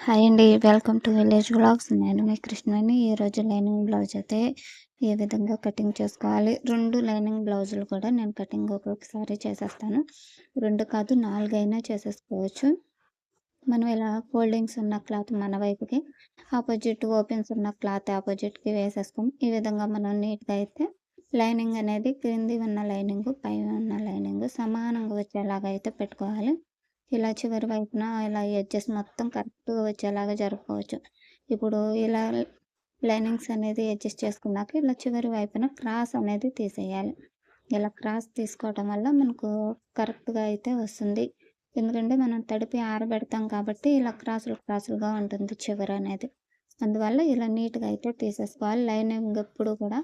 Hi అండి. Welcome to village vlogs. నేను మీ కృష్ణని. ఈరోజు లైనింగ్ బ్లౌజ్ అయితే ఏ విధంగా కటింగ్ చేసుకోవాలి. 2 లైనింగ్ బ్లౌజులు కూడా నేను కటింగ్ ఒక్కొక్కసారి చేసేస్తాను. 2 కాదు 4 అయినా చేసేసుకోవచ్చు. మనం ఇలా ఫోల్డింగ్స్ ఉన్న క్లాత్ మన వైపుకి, ఆపోజిట్ ఓపెన్స్ ఉన్న క్లాత్ ఆపోజిట్‌కి వేసేసుకొని, ఈ విధంగా మనం నీట్‌గా అయితే లైనింగ్ అనేది క్రింది ఉన్న లైనింగు, పైన ఉన్న లైనింగు సమానంగా వచ్చేలాగా అయితే పెట్టుకోవాలి. ఇలా చివరి వైపున ఇలా ఎడ్జెస్ మొత్తం కరెక్ట్‌గా వచ్చేలాగా జరుపుకోవచ్చు. ఇప్పుడు ఇలా లైనింగ్స్ అనేది అడ్జస్ట్ చేసుకున్నాక ఇలా చివరి వైపున క్రాస్ అనేది తీసేయాలి. ఇలా క్రాస్ తీసుకోవటం వల్ల మనకు కరెక్ట్‌గా అయితే వస్తుంది. ఎందుకంటే మనం తడిపి ఆరబెడతాం కాబట్టి ఇలా క్రాసులుగా ఉంటుంది చివరనేది. అందువల్ల ఇలా నీట్‌గా అయితే తీసేసుకోవాలి. లైనింగ్ ఎప్పుడు కూడా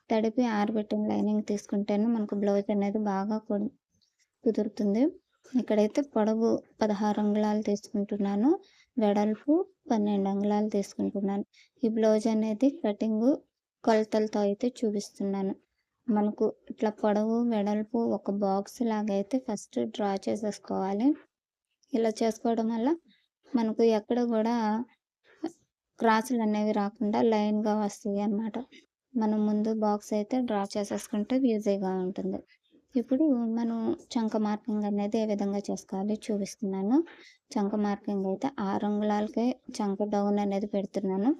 తడిపి ఆరబెట్టిన లైనింగ్ తీసుకుంటేనే మనకు బ్లౌజ్ అనేది బాగా కుదురుతుంది. ఇక్కడైతే పొడవు 16 అంగుళాలు తీసుకుంటున్నాను. వెడల్పు 12 అంగుళాలు తీసుకుంటున్నాను. ఈ బ్లౌజ్ అనేది కటింగు కొలతలతో అయితే చూపిస్తున్నాను. మనకు ఇట్లా పొడవు, వెడల్పు ఒక బాక్స్ లాగా అయితే ఫస్ట్ డ్రా చేసేసుకోవాలి. ఇలా చేసుకోవడం వల్ల మనకు ఎక్కడ కూడా క్రాసులనేవి రాకుండా లైన్‌గా వస్తాయన్నమాట. మనం ముందు బాక్స్ అయితే డ్రా చేసేసుకుంటే ఈజీగా ఉంటుంది. ఇప్పుడు మనం చంక మార్కింగ్ అనేది ఏ విధంగా చేసుకోవాలి చూపిస్తున్నాను. చంక మార్కింగ్ అయితే 6 అంగుళాలకే చంక డౌన్ అనేది పెడుతున్నాను.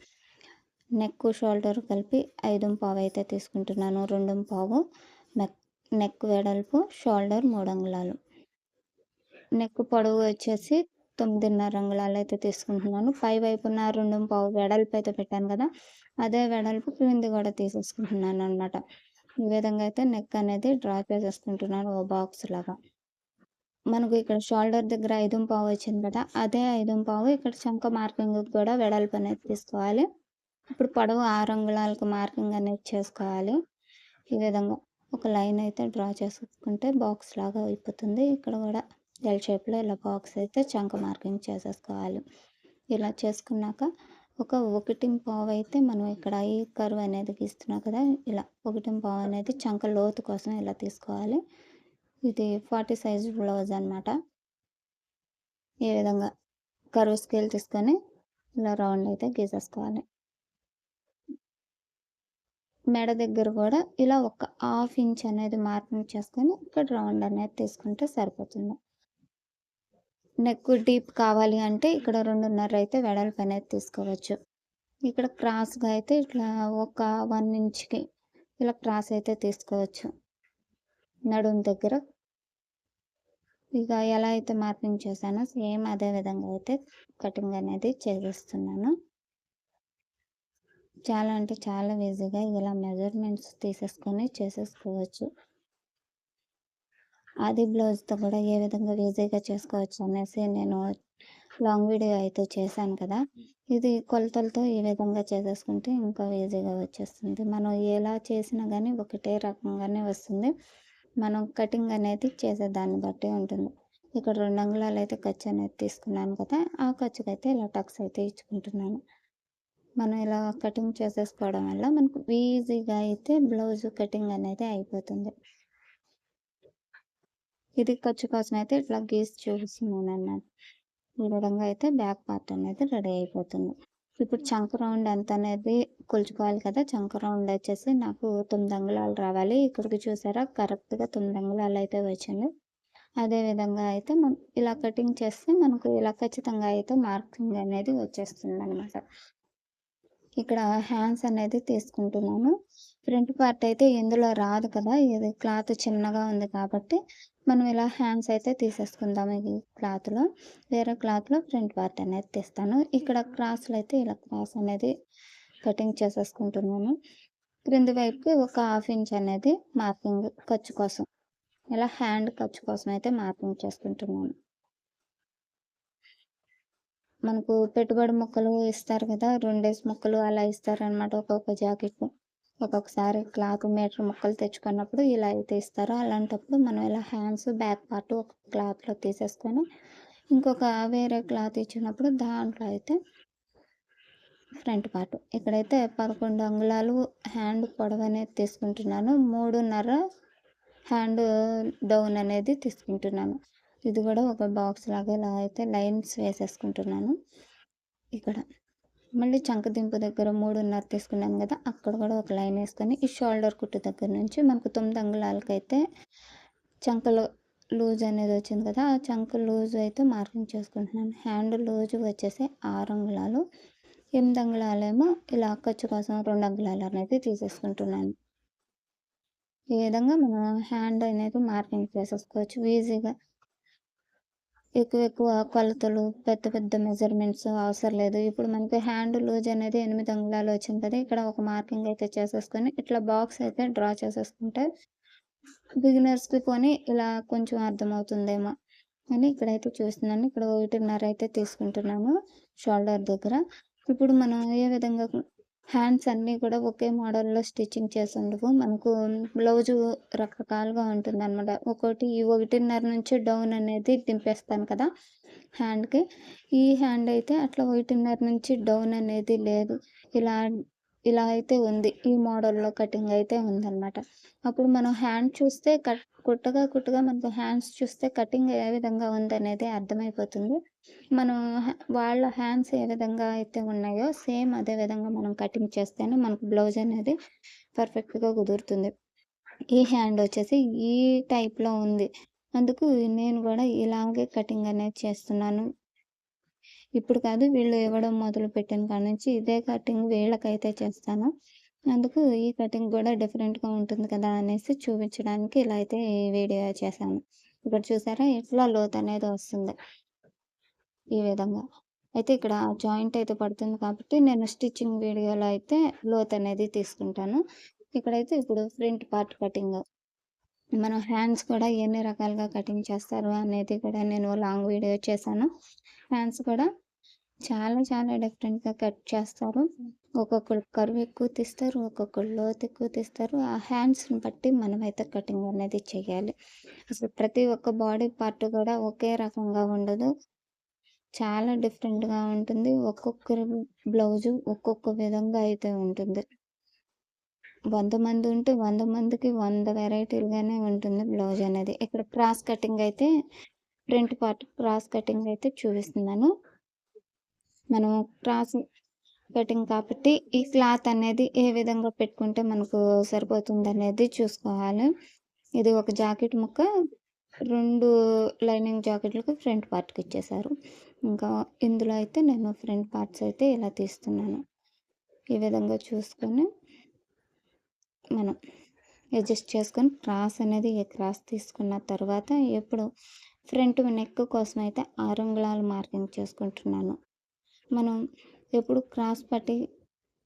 నెక్, షోల్డర్ కలిపి 5.25 అయితే తీసుకుంటున్నాను. 2.25 నెక్ వెడల్పు, షోల్డర్ 3 అంగుళాలు. నెక్ పొడవు వచ్చేసి 9.5 అంగుళాలు అయితే తీసుకుంటున్నాను. పై వైపున 2.25 వెడల్పు అయితే పెట్టాను కదా! అదే వెడల్పు క్రింది కూడా తీసేసుకుంటున్నాను అనమాట. ఈ విధంగా అయితే నెక్ అనేది డ్రా చేసేసుకుంటున్నాను ఓ బాక్స్ లాగా. మనకు ఇక్కడ షోల్డర్ దగ్గర 5.25 వచ్చింది కదా! అదే 5.25 ఇక్కడ చంక మార్కింగ్‌కి కూడా వెడల్పు అనేది తీసుకోవాలి. ఇప్పుడు పొడవు 6 అంగుళాలకు మార్కింగ్ అనేది చేసుకోవాలి. ఈ విధంగా ఒక లైన్ అయితే డ్రా చేసుకుంటే బాక్స్ లాగా అయిపోతుంది. ఇక్కడ కూడా ఎల్ షేప్‌లో ఇలా బాక్స్ అయితే చంక మార్కింగ్ చేసేసుకోవాలి. ఇలా చేసుకున్నాక ఒక 1.25 అయితే మనం ఇక్కడ ఈ కర్వ్ అనేది గీస్తున్నాం కదా! ఇలా 1.25 అనేది చంక లోతు కోసం ఇలా తీసుకోవాలి. ఇది 40 సైజ్ బ్లౌజ్ అనమాట. ఈ విధంగా కర్వ్ స్కేల్ తీసుకొని ఇలా రౌండ్ అయితే గీసేసుకోవాలి. మెడ దగ్గర కూడా ఇలా ఒక హాఫ్ ఇంచ్ అనేది మార్కింగ్ చేసుకొని ఇక్కడ రౌండ్ అనేది తీసుకుంటే సరిపోతుంది. నెక్ డీప్ కావాలి అంటే ఇక్కడ 2.5 అయితే వెడల్పు అనేది తీసుకోవచ్చు. ఇక్కడ క్రాస్‌గా అయితే ఇట్లా ఒక 1 ఇంచ్‌కి ఇలా క్రాస్ అయితే తీసుకోవచ్చు. నడుము దగ్గర ఇక ఎలా అయితే మార్కింగ్ చేశానో సేమ్ అదే విధంగా అయితే కటింగ్ అనేది చేసేస్తున్నాను. చాలా అంటే చాలా ఈజీగా ఇలా మెజర్‌మెంట్స్ తీసేసుకొని చేసేసుకోవచ్చు. ఆది బ్లౌజ్‌తో కూడా ఏ విధంగా ఈజీగా చేసుకోవచ్చు అనేసి నేను లాంగ్ వీడియో అయితే చేశాను కదా! ఇది కొలతలతో ఈ విధంగా చేసేసుకుంటే ఇంకా ఈజీగా వచ్చేస్తుంది. మనం ఎలా చేసినా గానీ ఒకటే రకంగానే వస్తుంది. మనం కటింగ్ అనేది చేసే దాన్ని బట్టి ఉంటుంది. ఇక్కడ 2 అంగుళాలు అయితే ఖర్చు అనేది తీసుకున్నాను కదా! ఆ ఖర్చుకైతే ఇలా టక్స్ అయితే ఇచ్చుకుంటున్నాను. మనం ఇలా కటింగ్ చేసేసుకోవడం వల్ల మనకు ఈజీగా అయితే బ్లౌజ్ కటింగ్ అనేది అయిపోతుంది. ఇది ఖర్చు కోసం అయితే ఇట్లా గీసి చూపిస్తున్నానన్నమాట. ఈ విధంగా అయితే బ్యాక్ పార్ట్ అనేది రెడీ అయిపోతుంది. ఇప్పుడు చంక రౌండ్ ఎంత అనేది కొలుచుకోవాలి కదా! చంక రౌండ్ వచ్చేసి నాకు 9 అంగుళాలు రావాలి. ఇక్కడికి చూసారా కరెక్ట్‌గా 9 అంగుళాలు అయితే వచ్చింది. అదే విధంగా అయితే మనం ఇలా కటింగ్ చేస్తే మనకు ఇలా ఖచ్చితంగా అయితే మార్కింగ్ అనేది వచ్చేస్తుందనమాట. ఇక్కడ హ్యాండ్స్ అనేది తీసుకుంటున్నాను. ఫ్రంట్ పార్ట్ అయితే ఇందులో రాదు కదా! ఇది క్లాత్ చిన్నగా ఉంది కాబట్టి, మనం ఇలా హ్యాండ్స్ అయితే తీసేసుకుందాం ఈ క్లాత్‌లో. వేరే క్లాత్‌లో ఫ్రంట్ పార్ట్ అనేది తీస్తాను. ఇక్కడ క్రాస్‌లో అయితే ఇలా క్రాస్ అనేది కటింగ్ చేసేసుకుంటున్నాను. క్రింది వైపుకి ఒక హాఫ్ ఇంచ్ అనేది మార్కింగ్ ఖర్చు కోసం. ఇలా హ్యాండ్ ఖర్చు కోసం అయితే మార్కింగ్ చేసుకుంటున్నాను. మనకు పెట్టుబడి ముక్కలు ఇస్తారు కదా! 2 ముక్కలు అలా ఇస్తారనమాట ఒక్కొక్క జాకెట్‌కి. ఒక్కొక్కసారి క్లాత్ మీటర్ ముక్కలు తెచ్చుకున్నప్పుడు ఇలా అయితే ఇస్తారు. అలాంటప్పుడు మనం ఇలా హ్యాండ్స్, బ్యాక్ పార్ట్ ఒక క్లాత్‌లో తీసేసుకొని, ఇంకొక వేరే క్లాత్ ఇచ్చినప్పుడు దాంట్లో అయితే ఫ్రంట్ పార్ట్. ఇక్కడైతే 11 అంగుళాలు హ్యాండ్ పొడవనేది తీసుకుంటున్నాను. 3.5 హ్యాండ్ డౌన్ అనేది తీసుకుంటున్నాను. ఇది కూడా ఒక బాక్స్ లాగా ఇలా అయితే లైన్స్ వేసేసుకుంటున్నాను. ఇక్కడ. మళ్ళీ చంకదింపు దగ్గర 3:30 తీసుకున్నాం గదా! అక్కడ గూడా ఒక లైన్ యేసుకొని, ఈ షోల్డర్ కుట్టు దగ్గర నుంచి మనకు 9 అంగుళాలకైతే చంకలో లూజ్ అనేది వచ్చింది కదా! ఆ చంక లూజ్ అయితే మార్కింగ్ చేసుకుంటున్నాను. హ్యాండ్ లూజ్ వచ్చేసి 6 అంగుళాలు, 8 అంగుళాలేమో ఇలా ఖర్చు కోసం 2 అంగుళాలు అనేది తీసేసుకుంటున్నాను. ఈ విధంగా మనం హ్యాండ్ అనేది మార్కింగ్ చేసేసుకోవచ్చు ఈజీగా. ఎక్కువ కొలతలు, పెద్ద పెద్ద మెజర్‌మెంట్స్ అవసరం లేదు. ఇప్పుడు మనకి హ్యాండ్ లూజ్ అనేది 8 అంగుళాలు వచ్చింది కదా! ఇక్కడ ఒక మార్కింగ్ అయితే చేసేసుకొని, ఇట్లా బాక్స్ అయితే డ్రా చేసేసుకుంటే బిగినర్స్‌కి పోనీ ఇలా కొంచెం అర్థమవుతుందేమో అని ఇక్కడైతే చూస్తున్నాను. ఇక్కడ 1:30 అయితే తీసుకుంటున్నాను షోల్డర్ దగ్గర. ఇప్పుడు మనం ఏ విధంగా హ్యాండ్స్ అన్నీ కూడా ఒకే మోడల్‌లో స్టిచ్చింగ్ చేసుండవు. మనకు బ్లౌజు రకరకాలుగా ఉంటుందనమాట. ఒక్కోటి ఈ 1:30 నుంచి డౌన్ అనేది దింపేస్తాను కదా! హ్యాండ్‌కి. ఈ హ్యాండ్ అయితే అట్లా 1:30 నుంచి డౌన్ అనేది లేదు. ఇలా ఇలా అయితే ఉంది. ఈ మోడల్‌లో కటింగ్ అయితే ఉందనమాట. అప్పుడు మనం హ్యాండ్ చూస్తే కుట్టగా మనకు హ్యాండ్స్ చూస్తే కటింగ్ ఏ విధంగా ఉందనేది అర్థమైపోతుంది. మనం వాళ్ళ హ్యాండ్స్ ఏ విధంగా అయితే ఉన్నాయో సేమ్ అదే విధంగా మనం కటింగ్ చేస్తేనే మనకు బ్లౌజ్ అనేది పర్ఫెక్ట్‌గా కుదురుతుంది. ఈ హ్యాండ్ వచ్చేసి ఈ టైప్‌లో ఉంది. అందుకు నేను గూడా ఇలాగే కటింగ్ అనేది చేస్తున్నాను. ఇప్పుడు కాదు వీళ్ళు ఇవ్వడం మొదలుపెట్టిన కాడ నుంచి ఇదే కటింగ్ వీళ్ళకైతే చేస్తాను. అందుకు ఈ కటింగ్ గూడా డిఫరెంట్‌గా ఉంటుంది కదా! అనేసి చూపించడానికి ఇలా అయితే ఈ వీడియో చేశాను. ఇక్కడ చూసారా ఎట్లా లోతనేది వస్తుంది. ఈ విధంగా. అయితే ఇక్కడ జాయింట్ అయితే పడుతుంది కాబట్టి నేను స్టిచ్చింగ్ వీడియోలో అయితే లోతనేది తీసుకుంటాను. ఇక్కడైతే ఇప్పుడు ఫ్రంట్ పార్ట్ కటింగ్. మనం హ్యాండ్స్ కూడా ఎన్ని రకాలుగా కటింగ్ చేస్తారు అనేది కూడా నేను లాంగ్ వీడియో చేశాను. హ్యాండ్స్ కూడా చాలా చాలా డిఫరెంట్‌గా కట్ చేస్తారు. ఒక్కొక్కళ్ళు కర్వ్ ఎక్కువ తీస్తారు. ఒక్కొక్కళ్ళు లోతు ఎక్కువ తీస్తారు. ఆ హ్యాండ్స్‌ని బట్టి మనమైతే కటింగ్ అనేది చేయాలి. అసలు ప్రతి ఒక్క బాడీ పార్ట్ కూడా ఒకే రకంగా ఉండదు. చాలా డిఫరెంట్‌గా ఉంటుంది. ఒక్కొక్కరి బ్లౌజు ఒక్కొక్క విధంగా అయితే ఉంటుంది. 100 మంది ఉంటే 100 మందికి 100 వెరైటీలుగానే ఉంటుంది బ్లౌజ్ అనేది. ఇక్కడ క్రాస్ కటింగ్ అయితే ఫ్రంట్ పార్ట్ క్రాస్ కటింగ్ అయితే చూపిస్తున్నాను. మనం క్రాస్ కటింగ్ కాబట్టి ఈ క్లాత్ అనేది ఏ విధంగా పెట్టుకుంటే మనకు సరిపోతుందనేది చూసుకోవాలి. ఇది ఒక జాకెట్ ముక్క 2 లైనింగ్ జాకెట్‌లకు ఫ్రంట్ పార్ట్‌కి ఇచ్చేశారు. ఇంకా ఇందులో అయితే నేను ఫ్రంట్ పార్ట్స్ అయితే ఇలా తీస్తున్నాను. ఈ విధంగా చూసుకొని మనం అడ్జస్ట్ చేసుకొని క్రాస్ అనేది క్రాస్ తీసుకున్న తర్వాత ఇప్పుడు ఫ్రంట్ నెక్ కోసం అయితే 6 అంగుళాలు మార్కింగ్ చేసుకుంటున్నాను. మనం ఎప్పుడు క్రాస్ పట్టి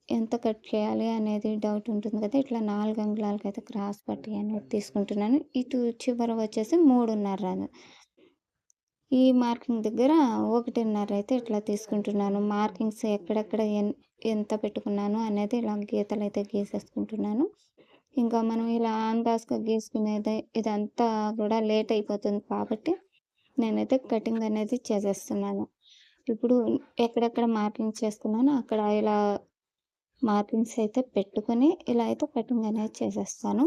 ఎంత కట్ చేయాలి అనేది డౌట్ ఉంటుంది కదా! ఇట్లా 4 అంగుళాలకైతే క్రాస్ పట్టి అనేది తీసుకుంటున్నాను. ఇటు చివర వచ్చేసి 3:30 ఈ మార్కింగ్ దగ్గర 1:30 అయితే ఇట్లా తీసుకుంటున్నాను. మార్కింగ్స్ ఎక్కడెక్కడ ఎంత పెట్టుకున్నాను అనేది ఇలా గీతలైతే గీసేసుకుంటున్నాను. ఇంకా మనం ఇలా అందాజుగా గీసుకునేది ఇదంతా కూడా లేట్ అయిపోతుంది కాబట్టి నేనైతే కటింగ్ అనేది చేసేస్తున్నాను. ఇప్పుడు ఎక్కడెక్కడ మార్కింగ్ చేసుకున్నానో అక్కడ ఇలా మార్కింగ్స్ అయితే పెట్టుకొని ఇలా అయితే కటింగ్ అనేది చేసేస్తాను.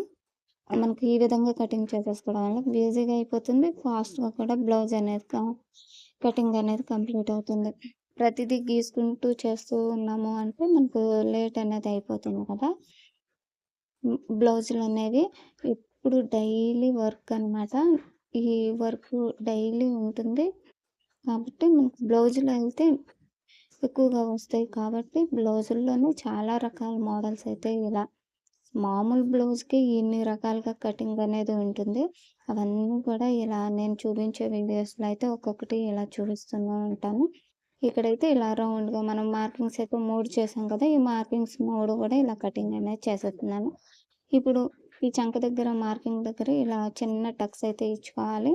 మనకి ఈ విధంగా కటింగ్ చేసేసుకోవడం వల్ల ఈజీగా అయిపోతుంది. ఫాస్ట్‌గా కూడా బ్లౌజ్ అనేది కటింగ్ అనేది కంప్లీట్ అవుతుంది. ప్రతిదీ గీసుకుంటూ చేస్తూ ఉన్నాము అంటే మనకు లేట్ అనేది అయిపోతుంది కదా! బ్లౌజులనేవి ఎప్పుడు డైలీ వర్క్ అనమాట. ఈ వర్క్ డైలీ ఉంటుంది. కాబట్టి మనకు బ్లౌజులయితే ఎక్కువగా వస్తాయి కాబట్టి బ్లౌజుల్లోనే చాలా రకాల మోడల్స్ అయితే ఇలా మామూలు బ్లౌజ్‌కి ఇన్ని రకాలుగా కటింగ్ అనేది ఉంటుంది. అవన్నీ కూడా ఇలా నేను చూపించే వీడియోస్‌లో అయితే ఒక్కొక్కటి ఇలా చూపిస్తూనే ఉంటాను. ఇక్కడైతే ఇలా రౌండ్‌గా మనం మార్కింగ్స్ అయితే 3 చేసాం కదా! ఈ మార్కింగ్స్ 3 కూడా ఇలా కటింగ్ అనేది చేసేస్తున్నాను. ఇప్పుడు ఈ చంక దగ్గర మార్కింగ్ దగ్గర ఇలా చిన్న టక్స్ అయితే ఇచ్చుకోవాలి.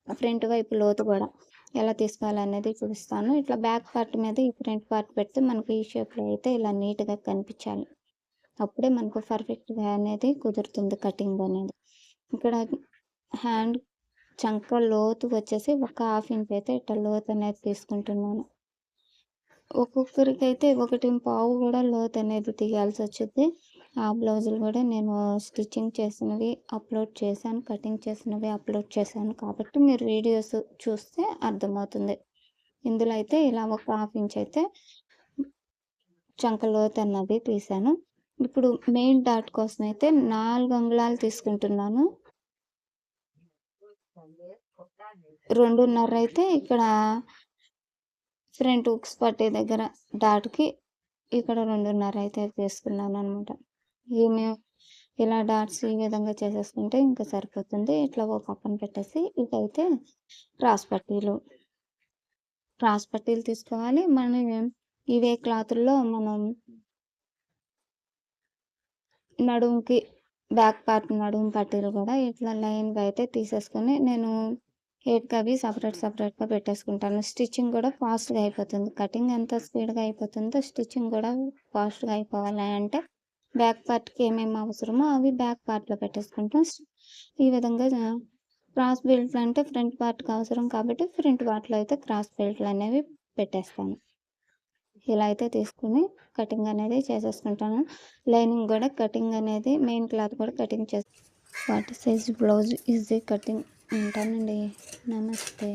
ఫ్రంట్ వైపు లోతు గూడా ఎలా తీసుకోవాలనేది చూపిస్తాను. ఇట్లా బ్యాక్ పార్ట్ మీద ఈ ఫ్రంట్ పార్ట్ పెడితే మనకు ఈ షేప్‌లో అయితే ఇలా నీట్‌గా కనిపించాలి. అప్పుడే మనకు పర్ఫెక్ట్‌గా అనేది కుదురుతుంది కటింగ్ అనేది. ఇక్కడ హ్యాండ్ చంక లోతు వచ్చేసి ఒక 1/2 ఇంచ్ అయితే ఇట్లా లోతు అనేది తీసుకుంటున్నాను. ఒక్కొక్కరికైతే 1.25 కూడా లోతనేది తీయాల్సొచ్చిద్ది. ఆ బ్లౌజులు గూడా నేను స్టిచ్చింగ్ చేసినవి అప్‌లోడ్ చేశాను. కటింగ్ చేసినవి అప్‌లోడ్ చేశాను కాబట్టి మీరు వీడియోస్ చూస్తే అర్థమవుతుంది. ఇందులో అయితే ఇలా ఒక హాఫ్ ఇంచ్ అయితే చంక లోతు అన్నది తీసాను. ఇప్పుడు మెయిన్ డాట్ కోసం అయితే 4 అంగుళాలు తీసుకుంటున్నాను. 2.5 అయితే ఇక్కడ ఫ్రంట్ హుక్స్ పట్టే దగ్గర డాట్‌కి ఇక్కడ 2.5 అయితే తీసుకున్నాననమాట. ఈమె ఇలా డాట్స్ ఈ విధంగా చేసేసుకుంటే ఇంకా సరిపోతుంది. ఇట్లా ఓ పక్కన పెట్టేసి ఇటైతే క్రాస్ పట్టీలు. క్రాస్ పట్టీలు తీసుకోవాలి. మనం ఇవే క్లాతుల్లో మనం నడుముకి బ్యాక్ పార్ట్ నడుము పట్టీలు కూడా ఇట్లా లైన్‌గా అయితే తీసేసుకొని నేను హెడ్‌కవి సెపరేట్‌గా పెట్టేసుకుంటాను. స్టిచ్చింగ్ కూడా ఫాస్ట్‌గా అయిపోతుంది. కటింగ్ ఎంత స్పీడ్‌గా అయిపోతుందో స్టిచ్చింగ్ కూడా ఫాస్ట్‌గా అయిపోవాలి అంటే బ్యాక్ పార్ట్‌కి ఏమేమి అవసరమో అవి బ్యాక్ పార్ట్‌లో పెట్టేసుకుంటాం. ఈ విధంగా క్రాస్ బెల్ట్లు అంటే ఫ్రంట్ పార్ట్‌కి అవసరం కాబట్టి ఫ్రంట్ పార్ట్‌లో అయితే క్రాస్ బెల్ట్లు అనేవి పెట్టేస్తాను. ఇలా అయితే తీసుకొని కటింగ్ అనేది చేసేసుకుంటాను. లైనింగ్ కూడా కటింగ్ అనేది మెయిన్ క్లాత్ కూడా కటింగ్ వాటి సైజ్ బ్లౌజ్ ఈజీ కటింగ్. ఉంటానండి. నమస్తే.